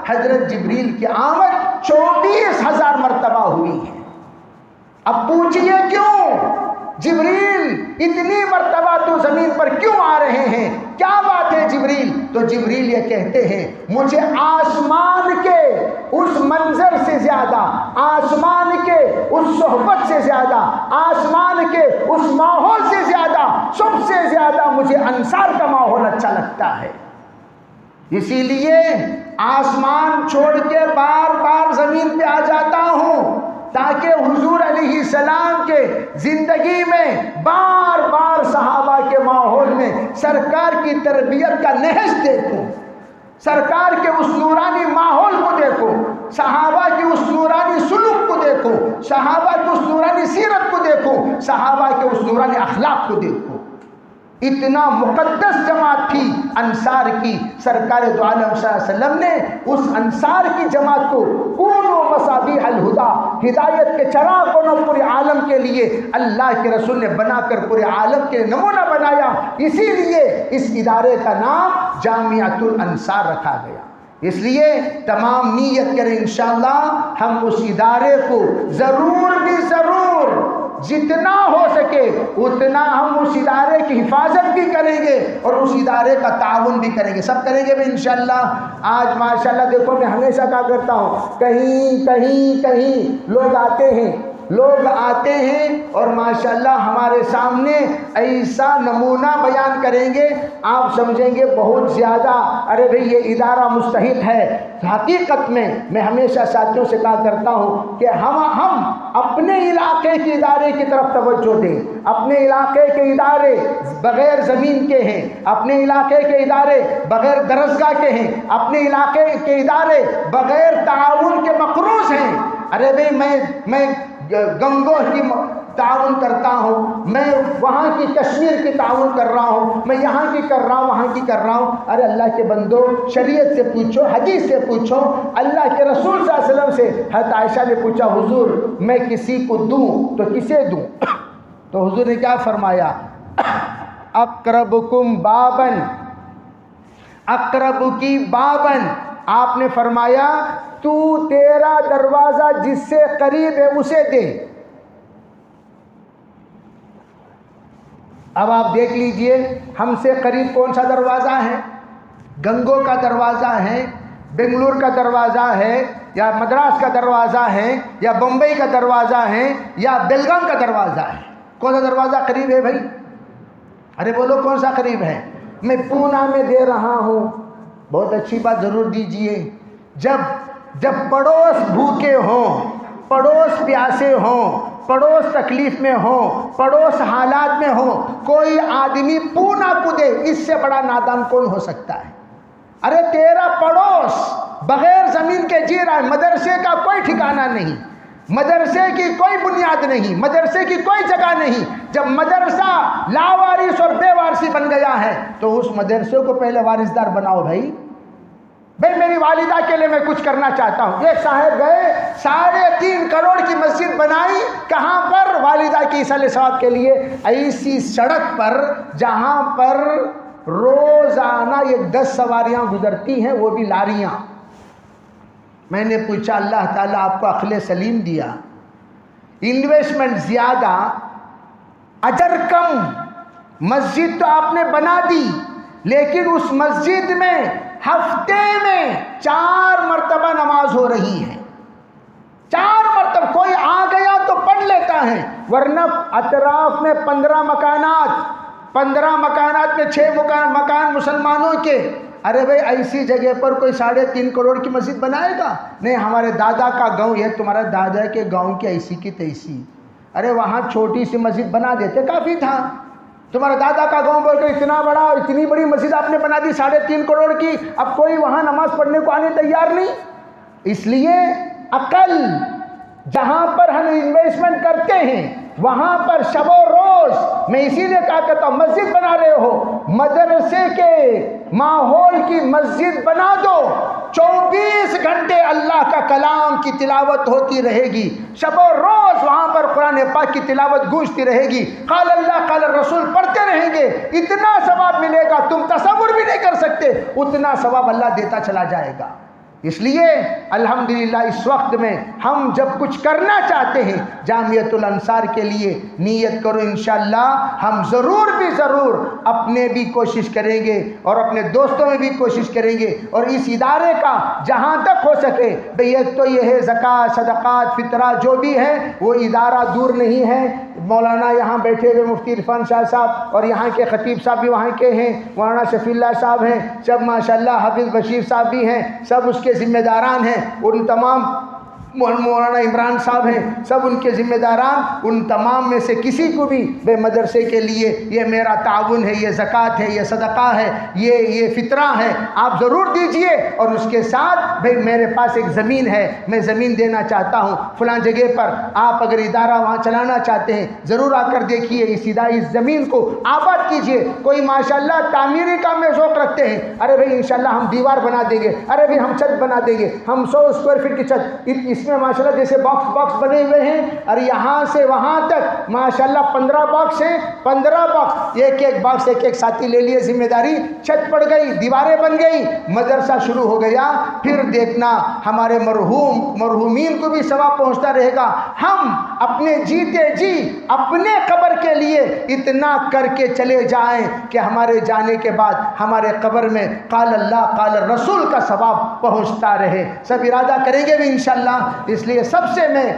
حضرت جبریل کی آمد 24,000 مرتبہ ہوئی ہے۔ اب پوچھئے کیوں جبریل اتنی مرتبہ تو زمین پر کیوں آ رہے ہیں؟ کیا بات ہے جبریل؟ تو جبریل یہ کہتے ہیں مجھے آسمان کے اس منظر سے زیادہ، آسمان کے اس صحبت سے زیادہ، آسمان کے اس ماحول سے زیادہ، سب سے زیادہ مجھے انصار کا ماحول اچھا لگتا ہے۔ اسی لیے آسمان چھوڑ کے بار بار زمین پہ آ جاتا ہوں تاکہ حضور علیہ السلام کے زندگی میں بار بار صحابہ کے ماحول میں سرکار کی تربیت کا نہج دیکھوں، سرکار کے اس نورانی ماحول کو دیکھو، صحابہ کی اس نورانی سلوک کو دیکھو، صحابہ کی اس نورانی سیرت کو دیکھو، صحابہ کے اس نورانی اخلاق کو دیکھو۔ اتنا مقدس جماعت تھی انصار کی، سرکار دو عالم صلی اللہ علیہ وسلم نے اس انصار کی جماعت کو کونوا مصابیح الہدی، ہدایت کے چراغ بنو پورے عالم کے لیے اللہ کے رسول نے بنا کر پورے عالم کے نمونہ بنایا۔ اسی لیے اس ادارے کا نام جامعۃ الانصار رکھا گیا۔ اس لیے تمام نیت کریں انشاءاللہ ہم اس ادارے کو ضرور بھی ضرور جتنا ہو سکے اتنا ہم اس ادارے کی حفاظت بھی کریں گے اور اس ادارے کا تعاون بھی کریں گے، سب کریں گے انشاءاللہ۔ آج ماشاءاللہ دیکھو میں ہمیشہ کہا کرتا ہوں کہیں لوگ آتے ہیں اور ماشاءاللہ ہمارے سامنے ایسا نمونہ بیان کریں گے آپ سمجھیں گے بہت زیادہ ارے بھئی یہ ادارہ مستحق ہے۔ حقیقت میں ہمیشہ ساتھیوں سے کہا کرتا ہوں کہ ہم اپنے علاقے کے ادارے کی طرف توجہ دیں۔ اپنے علاقے کے ادارے بغیر زمین کے ہیں، اپنے علاقے کے ادارے بغیر درسگاہ کے ہیں، اپنے علاقے کے ادارے بغیر تعاون کے مقروض ہیں۔ ارے بھئی میں گنگو کی تعاون کرتا ہوں، میں وہاں کی کشمیر کی تعاون کر رہا ہوں، میں یہاں کی کر رہا ہوں، وہاں کی کر رہا ہوں۔ ارے اللہ کے بندو شریعت سے پوچھو، حدیث سے پوچھو، اللہ کے رسول صلی اللہ علیہ وسلم سے۔ حضرت عائشہ نے پوچھا حضور میں کسی کو دوں تو کسے دوں؟ تو حضور نے کیا فرمایا؟ اقربکم بابن، اقرب کی بابن، آپ نے فرمایا تو تیرا دروازہ جس سے قریب ہے اسے دے۔ اب آپ دیکھ لیجئے ہم سے قریب کون سا دروازہ ہے؟ گنگو کا دروازہ ہے، بنگلور کا دروازہ ہے، یا مدراس کا دروازہ ہے، یا بمبئی کا دروازہ ہے، یا بیلگام کا دروازہ ہے۔ کون سا دروازہ قریب ہے بھائی؟ ارے بولو کون سا قریب ہے؟ میں پونا میں دے رہا ہوں، بہت اچھی بات، ضرور دیجئے۔ جب پڑوس بھوکے ہوں، پڑوس پیاسے ہوں، پڑوس تکلیف میں ہو، پڑوس حالات میں ہو، کوئی آدمی پونا کودے، اس سے بڑا نادان کون ہو سکتا ہے؟ ارے تیرا پڑوس بغیر زمین کے جی رہا ہے، مدرسے کا کوئی ٹھکانہ نہیں، مدرسے کی کوئی بنیاد نہیں، مدرسے کی کوئی جگہ نہیں۔ جب مدرسہ لاوارث اور بے وارثی بن گیا ہے تو اس مدرسے کو پہلے وارثدار بناؤ بھائی میری والدہ کے لیے میں کچھ کرنا چاہتا ہوں۔ یہ صاحب گئے 3.5 کروڑ کی مسجد بنائی، کہاں پر؟ والدہ کی ایصال ثواب کے لیے، ایسی سڑک پر جہاں پر روزانہ 10 سواریاں گزرتی ہیں، وہ بھی لاریاں۔ میں نے پوچھا اللہ تعالیٰ آپ کو عقل سلیم دیا، انویسٹمنٹ زیادہ اجر کم، مسجد تو آپ نے بنا دی، لیکن اس مسجد میں ہفتے میں 4 مرتبہ نماز ہو رہی ہے، 4 مرتبہ۔ کوئی آ گیا تو پڑھ لیتا ہے، ورنہ اطراف میں 15 مکانات میں 6 مکان مسلمانوں کے۔ ارے بھائی ایسی جگہ پر کوئی 3.5 کروڑ کی مسجد بنائے گا؟ نہیں، ہمارے دادا کا گاؤں ہے، تمہارا دادا کے گاؤں کی ایسی کی تیسی، ارے وہاں چھوٹی سی مسجد بنا دیتے کافی تھا۔ تمہارا دادا کا گاؤں بول کے اتنا بڑا، اتنی بڑی مسجد آپ نے بنا دی 3.5 کروڑ کی، اب کوئی وہاں نماز پڑھنے کو آنے تیار نہیں۔ اس لیے عقل، جہاں پر ہم انویسٹمنٹ کرتے ہیں وہاں پر شب و روز، میں اسی لیے کہا کرتا ہوں مسجد بنا رہے ہو، مدرسے کے ماحول کی مسجد بنا دو، 24 گھنٹے اللہ کا کلام کی تلاوت ہوتی رہے گی، شب و روز وہاں پر قرآن پاک کی تلاوت گونجتی رہے گی، قال اللہ قال الرسول پڑھتے رہیں گے، اتنا ثواب ملے گا تم تصور بھی نہیں کر سکتے، اتنا ثواب اللہ دیتا چلا جائے گا۔ اس لیے الحمدللہ اس وقت میں ہم جب کچھ کرنا چاہتے ہیں جامعۃ الانصار کے لیے نیت کرو، انشاءاللہ ہم ضرور بھی ضرور اپنے بھی کوشش کریں گے اور اپنے دوستوں میں بھی کوشش کریں گے، اور اس ادارے کا جہاں تک ہو سکے بھئی ایک تو یہ ہے زکوٰۃ، صدقات، فطرہ جو بھی ہے وہ ادارہ دور نہیں ہے۔ مولانا یہاں بیٹھے ہوئے مفتی عرفان شاہ صاحب اور یہاں کے خطیب صاحب بھی وہاں کے ہیں، مولانا شفیع اللہ صاحب ہیں، سب ماشاءاللہ حافظ بشیر صاحب بھی ہیں، سب اس کے ذمہ داران ہیں، ان تمام مولانا عمران صاحب ہیں، سب ان کے ذمہ داران، ان تمام میں سے کسی کو بھی بے مدرسے کے لیے یہ میرا تعاون ہے، یہ زکوٰۃ ہے، یہ صدقہ ہے، یہ فطرہ ہے، آپ ضرور دیجئے، اور اس کے ساتھ بھئی میرے پاس ایک زمین ہے، میں زمین دینا چاہتا ہوں فلاں جگہ پر، آپ اگر ادارہ وہاں چلانا چاہتے ہیں ضرور آ کر دیکھیے، اس زمین کو آباد کیجئے۔ کوئی ماشاءاللہ تعمیری کام میں ذوق رکھتے ہیں، ارے بھئی انشاءاللہ ہم دیوار بنا دیں گے، ارے بھئی ہم چھت بنا دیں گے، ہم 100 اسکوائر فٹ کی چھت، اس میں ماشاءاللہ جیسے باکس بنے ہوئے ہیں، اور یہاں سے وہاں تک ماشاءاللہ 15 باکس ہیں، 15 باکس، ایک باکس ایک ساتھی لے لیے ذمہ داری، چھت پڑ گئی، دیواریں بن گئی، مدرسہ شروع ہو گیا، پھر دیکھنا ہمارے مرحومین کو بھی ثواب پہنچتا رہے گا۔ ہم اپنے جیتے جی اپنے قبر کے لیے اتنا کر کے چلے جائیں کہ ہمارے جانے کے بعد ہمارے قبر میں قال اللہ قال الرسول کا ثواب پہنچتا رہے۔ سب ارادہ کریں گے بھی انشاءاللہ۔ اس لیے سب سے میں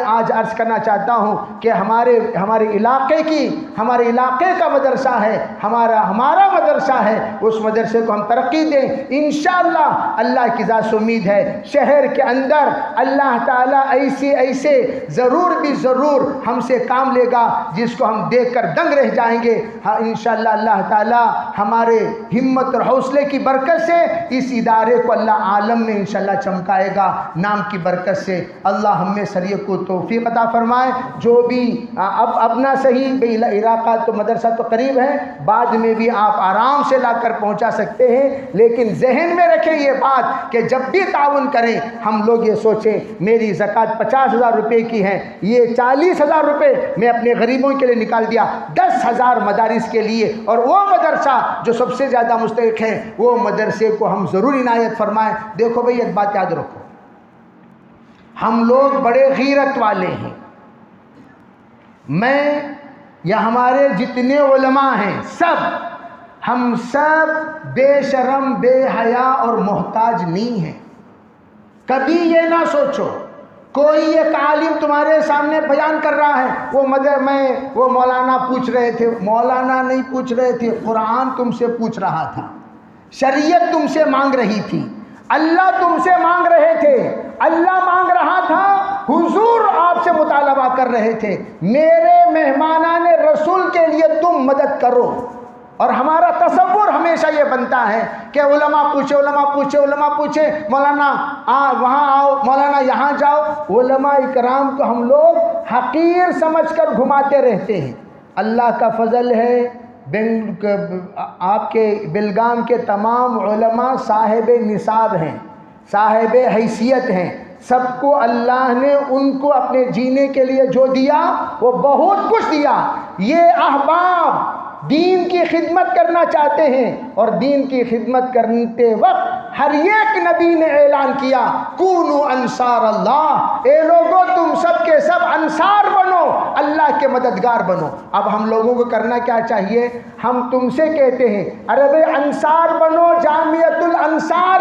آج عرض کرنا چاہتا ہوں کہ ہمارے علاقے کا مدرسہ ہے، ہمارا مدرسہ ہے، اس مدرسے کو ہم ترقی دیں انشاءاللہ۔ اللہ کی ذات سے امید ہے شہر کے اندر اللہ تعالیٰ ایسے ضرور بھی ضرور ہم سے کام لے گا جس کو ہم دیکھ کر دنگ رہ جائیں گے۔ ہاں انشاءاللہ اللہ تعالیٰ ہمارے ہمت اور حوصلے کی برکت سے اس ادارے کو اللہ عالم میں انشاءاللہ چمکائے گا، نام کی برکت سے۔ اللہ ہم میں سریع کو توفیق عطا فرمائے۔ جو بھی اب نہ صحیح علاقہ تو مدرسہ تو قریب ہے، بعد میں بھی آپ آرام سے لا کر پہنچا سکتے ہیں، لیکن ذہن میں رکھیں یہ بات کہ جب بھی تعاون کریں ہم لوگ یہ سوچیں میری زکوٰۃ 50,000 روپے کی ہے، یہ 40,000 روپے میں اپنے غریبوں کے لیے نکال دیا، 10,000 مدارس کے لیے، اور وہ مدرسہ جو سب سے زیادہ مستحق ہے وہ مدرسے کو ہم ضرور عنایت فرمائیں۔ دیکھو بھئی ایک بات یاد رکھو، ہم لوگ بڑے غیرت والے ہیں، میں یا ہمارے جتنے علماء ہیں ہم سب بے شرم، بے حیا اور محتاج نہیں ہیں۔ کبھی یہ نہ سوچو کوئی ایک عالم تمہارے سامنے بیان کر رہا ہے وہ مولانا پوچھ رہے تھے، مولانا نہیں پوچھ رہے تھے، قرآن تم سے پوچھ رہا تھا، شریعت تم سے مانگ رہی تھی، اللہ تم سے مانگ رہے تھے، اللہ مانگ رہا تھا حضور آپ سے مطالبہ کر رہے تھے، میرے مہمانان رسول کے لیے تم مدد کرو۔ اور ہمارا تصور ہمیشہ یہ بنتا ہے کہ علماء پوچھے، مولانا وہاں آؤ، مولانا یہاں جاؤ۔ علماء اکرام کو ہم لوگ حقیر سمجھ کر گھماتے رہتے ہیں۔ اللہ کا فضل ہے، آپ کے بلگام کے تمام علماء صاحب نصاب ہیں، صاحب حیثیت ہیں، سب کو اللہ نے ان کو اپنے جینے کے لیے جو دیا وہ بہت کچھ دیا۔ یہ احباب دین کی خدمت کرنا چاہتے ہیں، اور دین کی خدمت کرتے وقت ہر ایک نبی نے اعلان کیا کونوا انصار اللہ، اے لوگوں تم سب کے سب انصار بنو، اللہ کے مددگار بنو۔ اب ہم لوگوں کو کرنا کیا چاہیے؟ ہم تم سے کہتے ہیں ارے بھائی انصار بنو، جامعۃ الانصار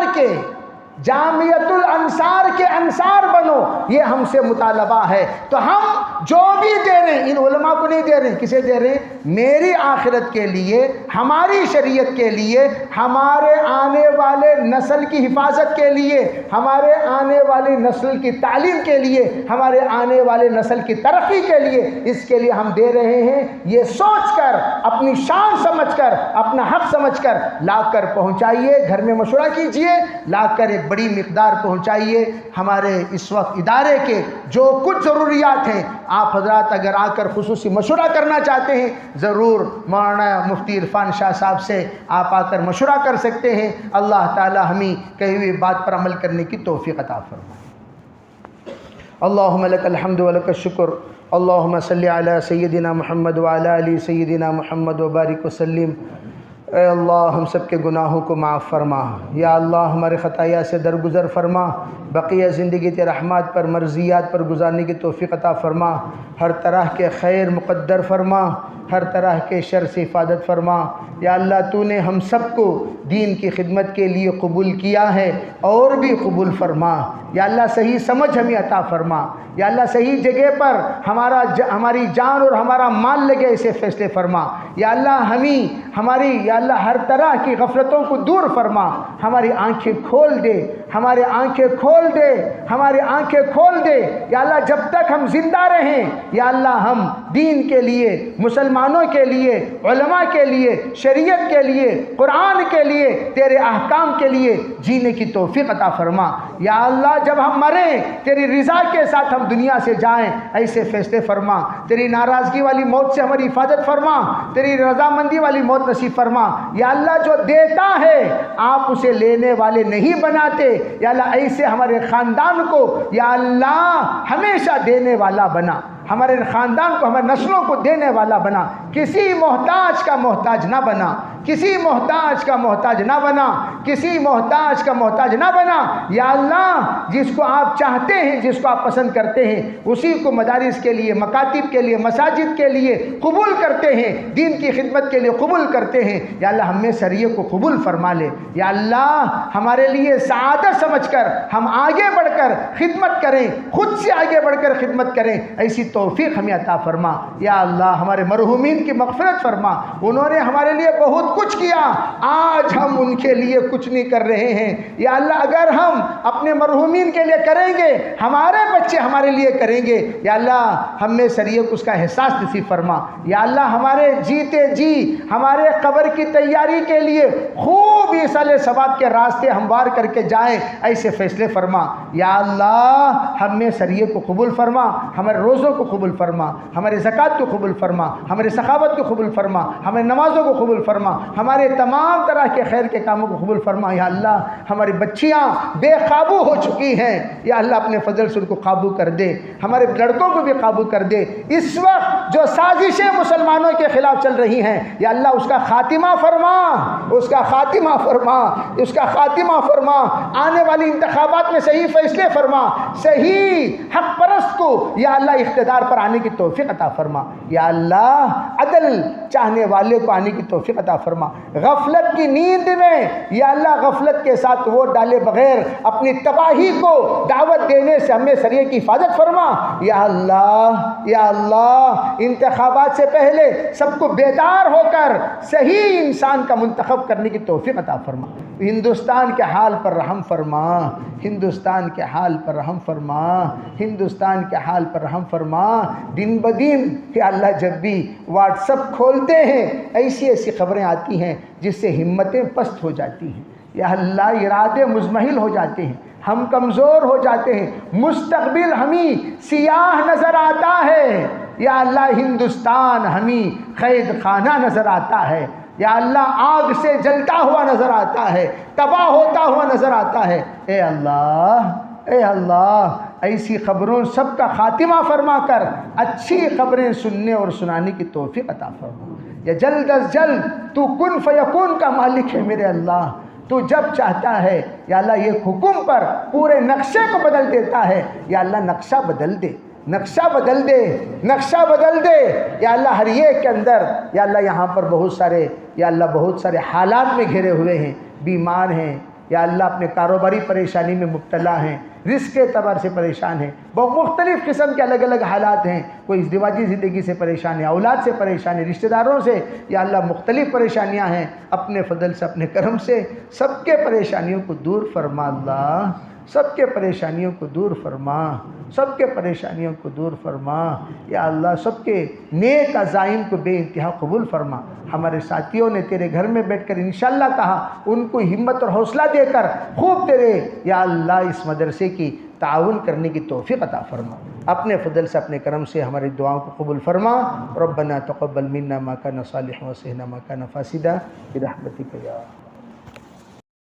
کے انصار بنو، یہ ہم سے مطالبہ ہے۔ تو ہم جو بھی دے رہے ہیں ان علماء کو نہیں دے رہے ہیں، کسے دے رہے ہیں؟ میری آخرت کے لیے، ہماری شریعت کے لیے، ہمارے آنے والے نسل کی حفاظت کے لیے، ہمارے آنے والی نسل کی تعلیم کے لیے، ہمارے آنے والے نسل کی ترقی کے لیے، اس کے لیے ہم دے رہے ہیں۔ یہ سوچ کر، اپنی شان سمجھ کر، اپنا حق سمجھ کر لا کر پہنچائیے، گھر میں مشورہ کیجئے، لا کر ایک بڑی مقدار پہنچائیے۔ ہمارے اس وقت ادارے کے جو کچھ ضروریات ہیں، آپ حضرات اگر آ کر خصوصی مشورہ کرنا چاہتے ہیں، ضرور مولانا مفتی عرفان شاہ صاحب سے آپ آ کر مشورہ کر سکتے ہیں۔ اللہ تعالی ہمیں کہی ہوئی بات پر عمل کرنے کی توفیق عطا فرمائے۔ اللہم لک الحمد و لک الشکر، اللہم صلی علی سیدنا محمد وعلی آل سیدنا محمد وبارک وسلم۔ اے اللہ ہم سب کے گناہوں کو معاف فرما، یا اللہ ہمارے خطایا سے درگزر فرما، بقیہ زندگی تیرے رحمات پر، مرضیات پر گزارنے کی توفیق عطا فرما، ہر طرح کے خیر مقدر فرما، ہر طرح کے شر سے حفاظت فرما۔ یا اللہ تو نے ہم سب کو دین کی خدمت کے لیے قبول کیا ہے، اور بھی قبول فرما۔ یا اللہ صحیح سمجھ ہمیں عطا فرما، یا اللہ صحیح جگہ پر ہماری جان اور ہمارا مال لگے ایسے فیصلے فرما۔ یا اللہ یا اللہ ہر طرح کی غفلتوں کو دور فرما، ہماری آنکھیں کھول دے، ہماری آنکھیں کھول دے، ہماری آنکھیں کھول دے۔ یا اللہ جب تک ہم زندہ رہیں، یا اللہ ہم دین کے لیے، مسلمانوں کے لیے، علماء کے لیے، شریعت کے لیے، قرآن کے لیے، تیرے احکام کے لیے جینے کی توفیق عطا فرما۔ یا اللہ جب ہم مریں تیری رضا کے ساتھ ہم دنیا سے جائیں، ایسے فیصلے فرما۔ تیری ناراضگی والی موت سے ہماری حفاظت فرما، تیری رضامندی والی موت نصیب فرما۔ یا اللہ جو دیتا ہے آپ اسے لینے والے نہیں بناتے، یا اللہ ایسے ہمارے خاندان کو یا اللہ ہمیشہ دینے والا بنا، ہمارے خاندان کو، ہمارے نسلوں کو دینے والا بنا، کسی محتاج کا محتاج نہ بنا، کسی محتاج کا محتاج نہ بنا، کسی محتاج کا محتاج نہ بنا۔ یا اللہ جس کو آپ چاہتے ہیں، جس کو آپ پسند کرتے ہیں، اسی کو مدارس کے لیے، مکاتب کے لیے، مساجد کے لیے قبول کرتے ہیں، دین کی خدمت کے لیے قبول کرتے ہیں۔ یا اللہ ہم میں سریے کو قبول فرما لے۔ یا اللہ ہمارے لیے سعادت سمجھ کر ہم آگے بڑھ کر خدمت کریں، خود سے آگے بڑھ کر خدمت کریں، ایسی توفیق ہمیں عطا فرما۔ یا اللہ ہمارے مرحومین کی مغفرت فرما، انہوں نے ہمارے لیے بہت کچھ کیا، آج ہم ان کے لیے کچھ نہیں کر رہے ہیں۔ یا اللہ اگر ہم اپنے مرحومین کے لیے کریں گے، ہمارے بچے ہمارے لیے کریں گے۔ یا اللہ ہم میں سریے کو اس کا احساس نصیب فرما۔ یا اللہ ہمارے جیتے جی ہمارے قبر کی تیاری کے لیے خوب ایصال ثواب کے راستے ہموار کر کے جائیں، ایسے فیصلے فرما۔ یا اللہ ہم میں سریے کو قبول فرما، ہمارے روزوں کو قبول فرما، ہمارے زکوٰۃ کو قبول فرما، ہمارے سخاوت کو قبول فرما، ہمارے نمازوں کو قبول فرما، ہمارے تمام طرح کے خیر کے کاموں کو قبول فرما۔ یا اللہ ہماری بچیاں بے قابو ہو چکی ہیں، یا اللہ اپنے فضل سے ان کو قابو کر دے، ہمارے لڑکوں کو بھی قابو کر دے۔ اس وقت جو سازشیں مسلمانوں کے خلاف چل رہی ہیں، یا اللہ اس کا خاتمہ فرما، اس کا خاتمہ فرما، اس کا خاتمہ فرما۔ آنے والی انتخابات میں صحیح فیصلے فرما، صحیح حق پرست کو یا اللہ اقتدار پر آنے کی توفیق عطا فرما۔ یا اللہ عدل چاہنے والے کو آنے کی توفیق عطا فرما۔ غفلت کی نیند میں یا اللہ غفلت کے ساتھ ووٹ ڈالے بغیر اپنی تباہی کو دعوت دینے سے ہمیں سریے کی حفاظت فرما۔ یا اللہ انتخابات سے پہلے سب کو بیدار ہو کر صحیح انسان کا منتخب کرنے کی توفیق عطا فرما۔ ہندوستان کے حال پر رحم فرما، ہندوستان کے حال پر رحم فرما، ہندوستان کے حال پر رحم فرما۔ دن بدن کہ اللہ جب بھی واٹس ایپ کھولتے ہیں ایسی ایسی خبریں آتی ہیں جس سے ہمتیں پست ہو جاتی ہیں۔ یا اللہ ارادے مزمحل ہو جاتے ہیں، ہم کمزور ہو جاتے ہیں، مستقبل ہمیں سیاہ نظر آتا ہے۔ یا اللہ ہندوستان ہمیں قید خانہ نظر آتا ہے۔ یا اللہ آگ سے جلتا ہوا نظر آتا ہے، تباہ ہوتا ہوا نظر آتا ہے۔ اے اللہ ایسی خبروں سب کا خاتمہ فرما کر اچھی خبریں سننے اور سنانے کی توفیق عطا فرما۔ یا جلد از جلد تو کن فیکون کا مالک ہے میرے اللہ، تو جب چاہتا ہے یا اللہ یہ حکم پر پورے نقشے کو بدل دیتا ہے۔ یا اللہ نقشہ بدل دے، نقشہ بدل دے، نقشہ بدل دے۔ یا اللہ ہر ایک کے اندر یا اللہ یہاں پر بہت سارے حالات میں گھرے ہوئے ہیں، بیمار ہیں یا اللہ اپنے کاروباری پریشانی میں مبتلا ہیں، رزق کے اعتبار سے پریشان ہیں، بہت مختلف قسم کے الگ الگ حالات ہیں۔ کوئی ازدواجی زندگی سے پریشان ہے، اولاد سے پریشان ہے، رشتہ داروں سے یا اللہ مختلف پریشانیاں ہیں۔ اپنے فضل سے اپنے کرم سے سب کے پریشانیوں کو دور فرما اللہ، سب کے پریشانیوں کو دور فرما، سب کے پریشانیوں کو دور فرما۔ یا اللہ سب کے نیک عزائم کو بے انتہا قبول فرما۔ ہمارے ساتھیوں نے تیرے گھر میں بیٹھ کر انشاءاللہ کہا، ان کو ہمت اور حوصلہ دے کر خوب تیرے یا اللہ اس مدرسے کی تعاون کرنے کی توفیق عطا فرما۔ اپنے فضل سے اپنے کرم سے ہماری دعاؤں کو قبول فرما۔ ربنا تقبل منا ما کان صالحا وصلح ما کان فاسدا برحمتک یا